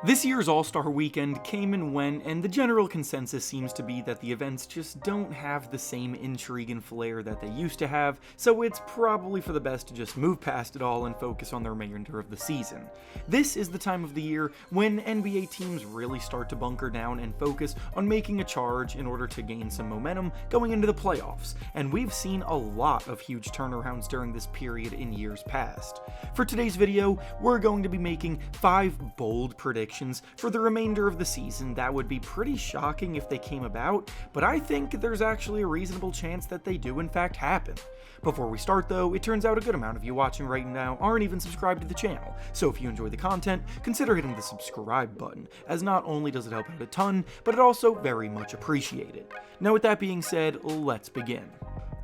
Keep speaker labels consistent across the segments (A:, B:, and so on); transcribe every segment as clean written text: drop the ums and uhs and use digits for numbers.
A: This year's All-Star Weekend came and went, and the general consensus seems to be that the events just don't have the same intrigue and flair that they used to have, so it's probably for the best to just move past it all and focus on the remainder of the season. This is the time of the year when NBA teams really start to bunker down and focus on making a charge in order to gain some momentum going into the playoffs, and we've seen a lot of huge turnarounds during this period in years past. For today's video, we're going to be making 5 bold predictions for the remainder of the season that would be pretty shocking if they came about, but I think there's actually a reasonable chance that they do in fact happen. Before we start though, it turns out a good amount of you watching right now aren't even subscribed to the channel, so if you enjoy the content, consider hitting the subscribe button, as not only does it help out a ton, but it also very much appreciated. Now with that being said, let's begin.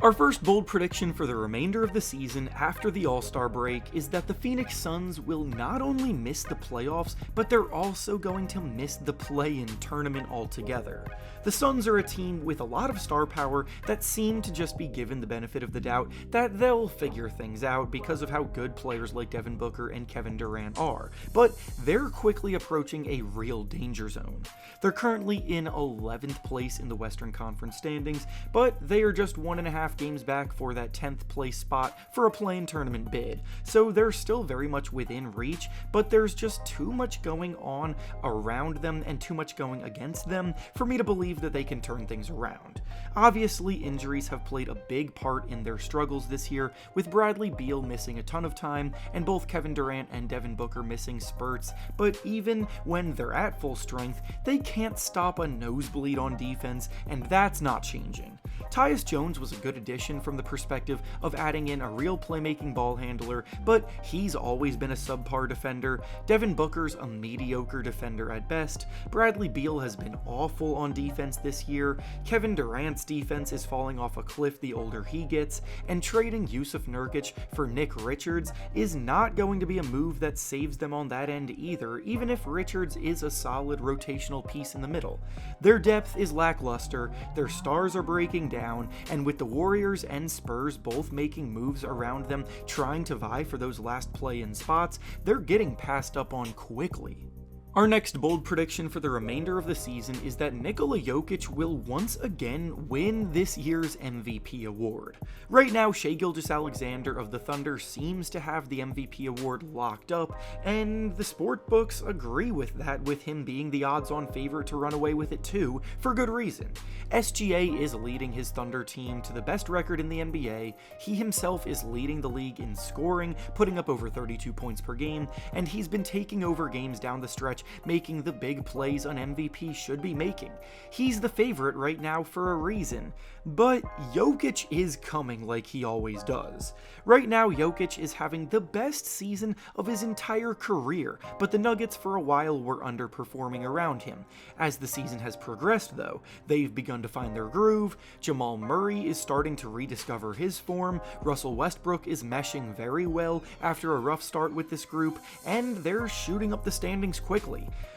A: Our first bold prediction for the remainder of the season after the All-Star break is that the Phoenix Suns will not only miss the playoffs, but they're also going to miss the play-in tournament altogether. The Suns are a team with a lot of star power that seem to just be given the benefit of the doubt that they'll figure things out because of how good players like Devin Booker and Kevin Durant are, but they're quickly approaching a real danger zone. They're currently in 11th place in the Western Conference standings, but they are just 1.5 games back for that 10th place spot for a play-in tournament bid, so they're still very much within reach, but there's just too much going on around them and too much going against them for me to believe that they can turn things around. Obviously, injuries have played a big part in their struggles this year, with Bradley Beal missing a ton of time and both Kevin Durant and Devin Booker missing spurts, but even when they're at full strength, they can't stop a nosebleed on defense, and that's not changing. Tyus Jones was a good addition from the perspective of adding in a real playmaking ball handler, but he's always been a subpar defender. Devin Booker's a mediocre defender at best. Bradley Beal has been awful on defense this year. Kevin Durant's defense is falling off a cliff the older he gets, and trading Jusuf Nurkic for Nick Richards is not going to be a move that saves them on that end either, even if Richards is a solid rotational piece in the middle. Their depth is lackluster, their stars are breaking down, and with the Warriors and Spurs both making moves around them trying to vie for those last play-in spots, they're getting passed up on quickly. Our next bold prediction for the remainder of the season is that Nikola Jokic will once again win this year's MVP award. Right now, Shai Gilgeous-Alexander of the Thunder seems to have the MVP award locked up, and the sportbooks agree with that, with him being the odds-on favorite to run away with it too, for good reason. SGA is leading his Thunder team to the best record in the NBA, he himself is leading the league in scoring, putting up over 32 points per game, and he's been taking over games down the stretch, making the big plays an MVP should be making. He's the favorite right now for a reason, but Jokic is coming like he always does. Right now, Jokic is having the best season of his entire career, but the Nuggets for a while were underperforming around him. As the season has progressed though, they've begun to find their groove, Jamal Murray is starting to rediscover his form, Russell Westbrook is meshing very well after a rough start with this group, and they're shooting up the standings quickly.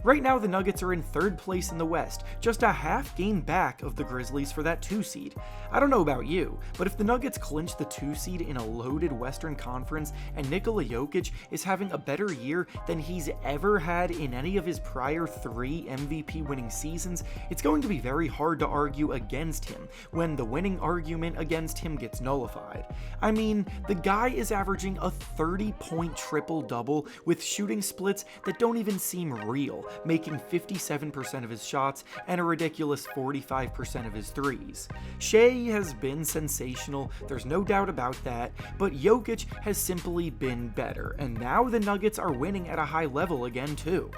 A: Right now, the Nuggets are in 3rd place in the West, just a half game back of the Grizzlies for that 2 seed. I don't know about you, but if the Nuggets clinch the 2 seed in a loaded Western Conference and Nikola Jokic is having a better year than he's ever had in any of his prior 3 MVP winning seasons, it's going to be very hard to argue against him when the winning argument against him gets nullified. I mean, the guy is averaging a 30-point triple-double with shooting splits that don't even seem real, making 57% of his shots and a ridiculous 45% of his threes. Shai has been sensational, there's no doubt about that, but Jokic has simply been better, and now the Nuggets are winning at a high level again too.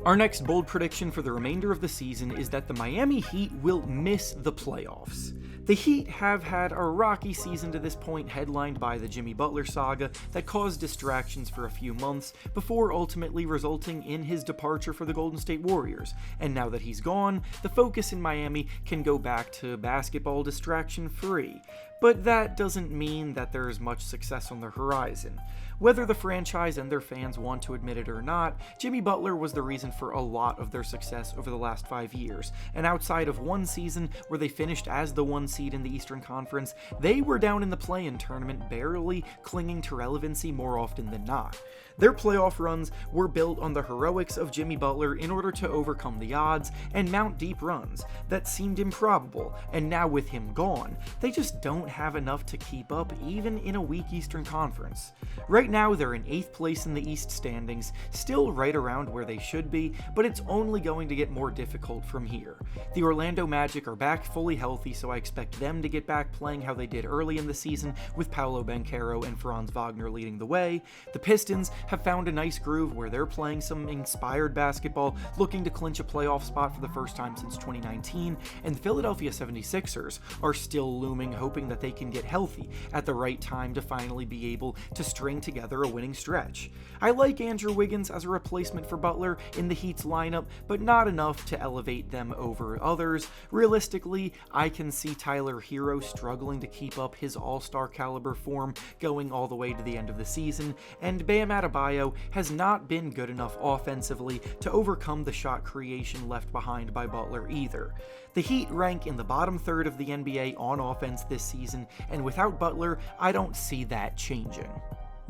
A: Our next bold prediction for the remainder of the season is that the Miami Heat will miss the playoffs. The Heat have had a rocky season to this point, headlined by the Jimmy Butler saga that caused distractions for a few months before ultimately resulting in his departure for the Golden State Warriors, and now that he's gone, the focus in Miami can go back to basketball distraction-free. but that doesn't mean that there is much success on the horizon. Whether the franchise and their fans want to admit it or not, Jimmy Butler was the reason for a lot of their success over the last 5 years, and outside of one season where they finished as the 1 seed in the Eastern Conference, they were down in the play-in tournament barely clinging to relevancy more often than not. Their playoff runs were built on the heroics of Jimmy Butler in order to overcome the odds and mount deep runs that seemed improbable, and now with him gone, they just don't have enough to keep up even in a weak Eastern Conference. Right now they're in 8th place in the East standings, still right around where they should be, but it's only going to get more difficult from here. The Orlando Magic are back fully healthy, so I expect them to get back playing how they did early in the season with Paolo Banchero and Franz Wagner leading the way. The Pistons have found a nice groove where they're playing some inspired basketball, looking to clinch a playoff spot for the first time since 2019, and the Philadelphia 76ers are still looming, hoping that they can get healthy at the right time to finally be able to string together a winning stretch. I like Andrew Wiggins as a replacement for Butler in the Heat's lineup, but not enough to elevate them over others. Realistically, I can see Tyler Hero struggling to keep up his all-star caliber form going all the way to the end of the season, and Bam Adebayo has not been good enough offensively to overcome the shot creation left behind by Butler either. The Heat rank in the bottom third of the NBA on offense this season, and without Butler, I don't see that changing.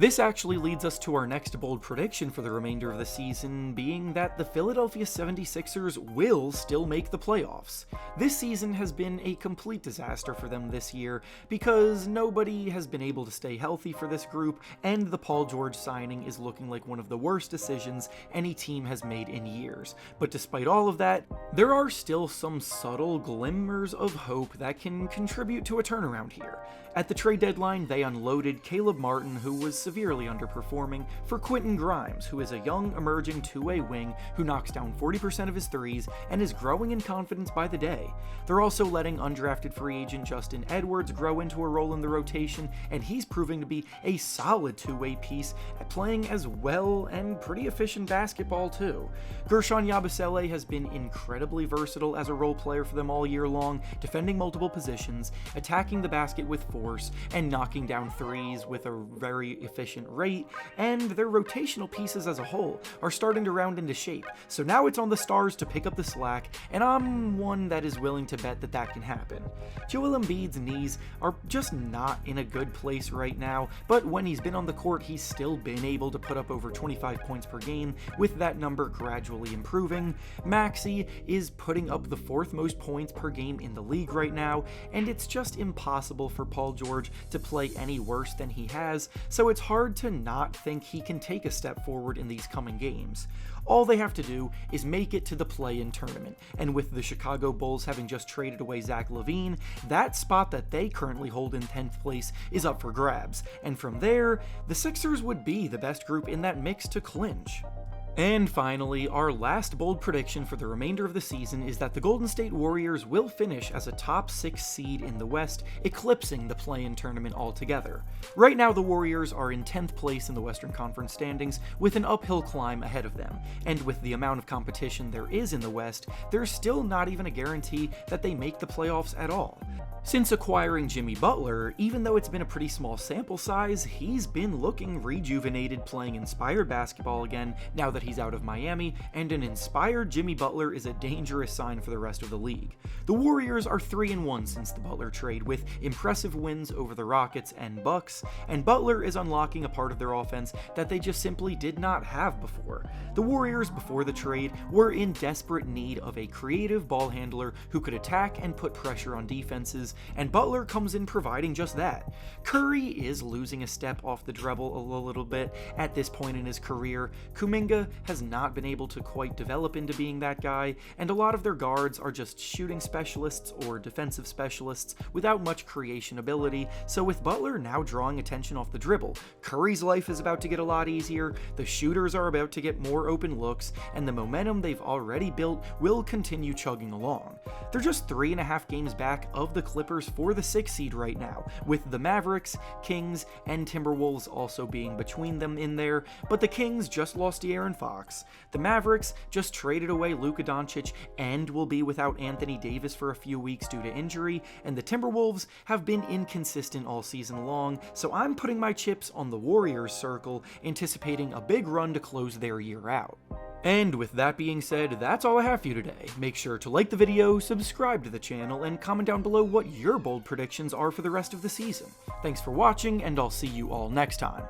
A: This actually leads us to our next bold prediction for the remainder of the season, being that the Philadelphia 76ers will still make the playoffs. This season has been a complete disaster for them this year because nobody has been able to stay healthy for this group, and the Paul George signing is looking like one of the worst decisions any team has made in years. But despite all of that, there are still some subtle glimmers of hope that can contribute to a turnaround here. At the trade deadline, they unloaded Caleb Martin, who was severely underperforming, for Quentin Grimes, who is a young, emerging two-way wing who knocks down 40% of his threes and is growing in confidence by the day. They're also letting undrafted free agent Justin Edwards grow into a role in the rotation, and he's proving to be a solid two-way piece at playing as well and pretty efficient basketball too. Gershon Yabusele has been incredibly versatile as a role player for them all year long, defending multiple positions, attacking the basket with force, and knocking down threes with a very efficient rate, and their rotational pieces as a whole are starting to round into shape, so now it's on the Stars to pick up the slack, and I'm one that is willing to bet that that can happen. Joel Embiid's knees are just not in a good place right now, but when he's been on the court, he's still been able to put up over 25 points per game, with that number gradually improving. Maxey is putting up the 4th most points per game in the league right now, and it's just impossible for Paul George to play any worse than he has, so it's hard to not think he can take a step forward in these coming games. All they have to do is make it to the play-in tournament, and with the Chicago Bulls having just traded away Zach LaVine, that spot that they currently hold in 10th place is up for grabs, and from there, the Sixers would be the best group in that mix to clinch. And finally, our last bold prediction for the remainder of the season is that the Golden State Warriors will finish as a top 6 seed in the West, eclipsing the play-in tournament altogether. Right now, the Warriors are in 10th place in the Western Conference standings, with an uphill climb ahead of them, and with the amount of competition there is in the West, there's still not even a guarantee that they make the playoffs at all. Since acquiring Jimmy Butler, even though it's been a pretty small sample size, he's been looking rejuvenated, playing inspired basketball again now that he's out of Miami, and an inspired Jimmy Butler is a dangerous sign for the rest of the league. The Warriors are 3-1 since the Butler trade, with impressive wins over the Rockets and Bucks, and Butler is unlocking a part of their offense that they just simply did not have before. The Warriors, before the trade, were in desperate need of a creative ball handler who could attack and put pressure on defenses, and Butler comes in providing just that. Curry is losing a step off the dribble a little bit at this point in his career. Kuminga has not been able to quite develop into being that guy, and a lot of their guards are just shooting specialists or defensive specialists without much creation ability, so with Butler now drawing attention off the dribble, Curry's life is about to get a lot easier, the shooters are about to get more open looks, and the momentum they've already built will continue chugging along. They're just 3.5 games back of the Clippers for the 6th seed right now, with the Mavericks, Kings, and Timberwolves also being between them in there, but the Kings just lost De'Aaron Fox. The Mavericks just traded away Luka Doncic and will be without Anthony Davis for a few weeks due to injury, and the Timberwolves have been inconsistent all season long, so I'm putting my chips on the Warriors circle, anticipating a big run to close their year out. And with that being said, that's all I have for you today. Make sure to like the video, subscribe to the channel, and comment down below what your bold predictions are for the rest of the season. Thanks for watching, and I'll see you all next time.